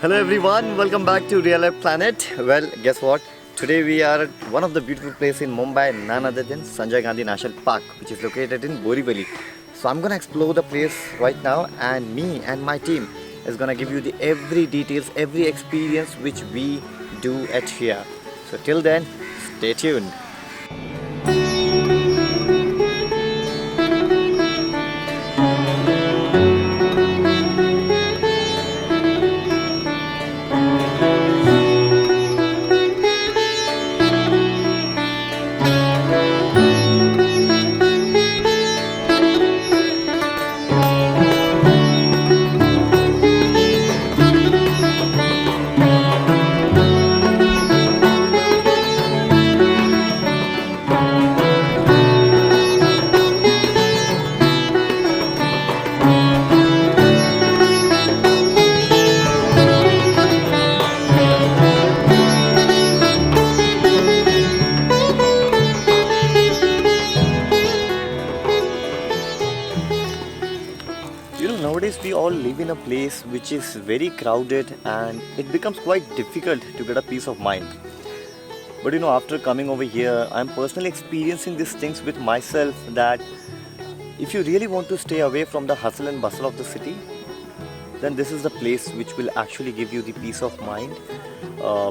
Hello everyone, welcome back to Real Life Planet. Well, guess what? Today we are at one of the beautiful places in Mumbai, none other than Sanjay Gandhi National Park, which is located in Borivali. So I'm gonna explore the place right now, and me and my team is gonna give you the every details, every experience which we do at here. So till then, stay tuned. Nowadays we all live in a place which is very crowded and it becomes quite difficult to get a peace of mind. But after coming over here, I'm personally experiencing these things with myself that if you really want to stay away from the hustle and bustle of the city, then this is the place which will actually give you the peace of mind,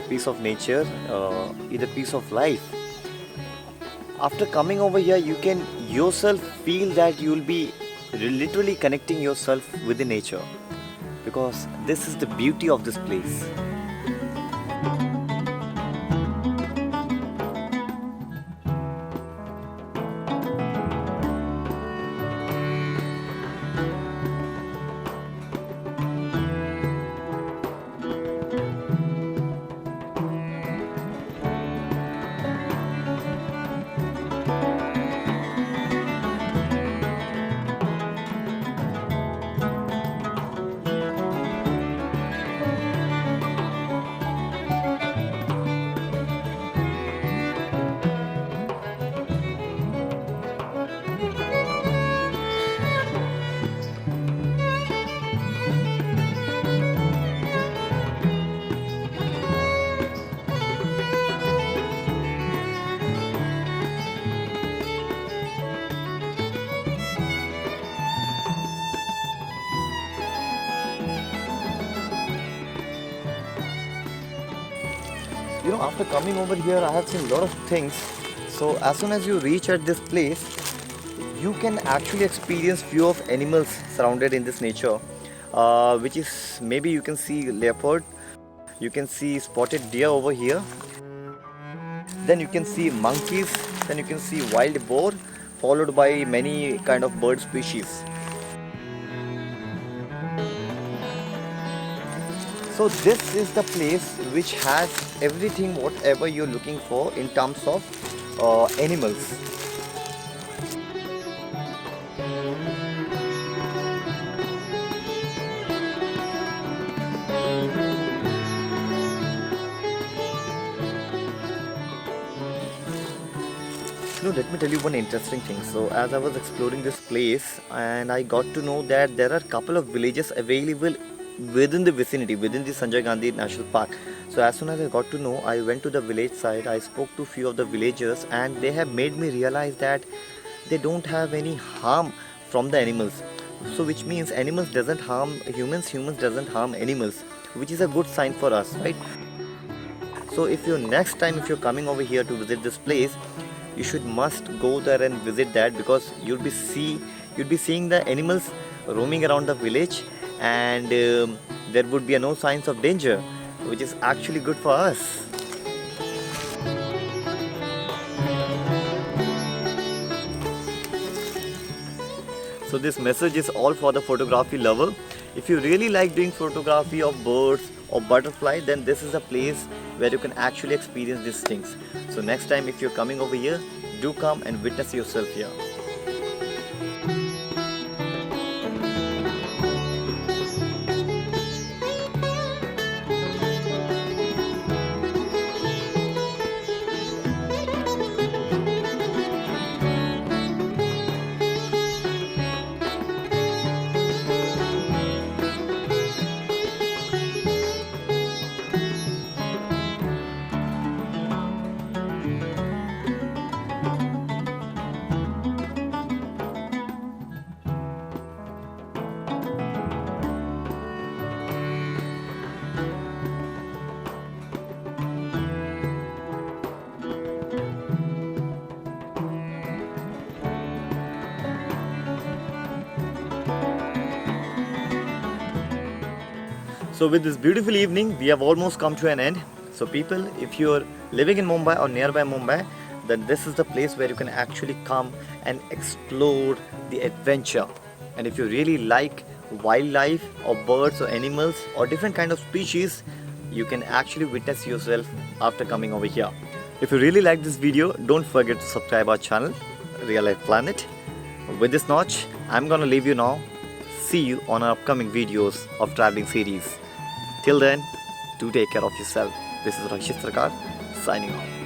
peace of nature, either peace of life. After coming over here, you can yourself feel that you will be literally connecting yourself with the nature, because this is the beauty of this place. After coming over here, I have seen a lot of things. So as soon as you reach at this place, you can actually experience few of animals surrounded in this nature, which is, maybe you can see leopard, you can see spotted deer over here, then you can see monkeys, then you can see wild boar, followed by many kind of bird species. So this is the place which has everything whatever you're looking for in terms of animals. Let me tell you one interesting thing. So as I was exploring this place, and I got to know that there are a couple of villages available within the vicinity, within the Sanjay Gandhi National Park. So as soon as I got to know, I went to the village side, I spoke to few of the villagers, and they have made me realize that they don't have any harm from the animals. So which means animals doesn't harm humans, humans doesn't harm animals, which is a good sign for us, right? So if you're next time, if you're coming over here to visit this place, you should must go there and visit that, because you'll be seeing the animals roaming around the village, and there would be no signs of danger, which is actually good for us. So this message is all for the photography lover. If you really like doing photography of birds or butterfly, then this is a place where you can actually experience these things. So next time if you're coming over here, do come and witness yourself here. So with this beautiful evening, we have almost come to an end. So people, if you're living in Mumbai or nearby Mumbai, then this is the place where you can actually come and explore the adventure. And if you really like wildlife or birds or animals or different kind of species, you can actually witness yourself after coming over here. If you really like this video, don't forget to subscribe our channel, Real Life Planet. With this notch, I'm gonna leave you now. See you on our upcoming videos of traveling series. Till then, do take care of yourself. This is Rakshit Sarkar signing off.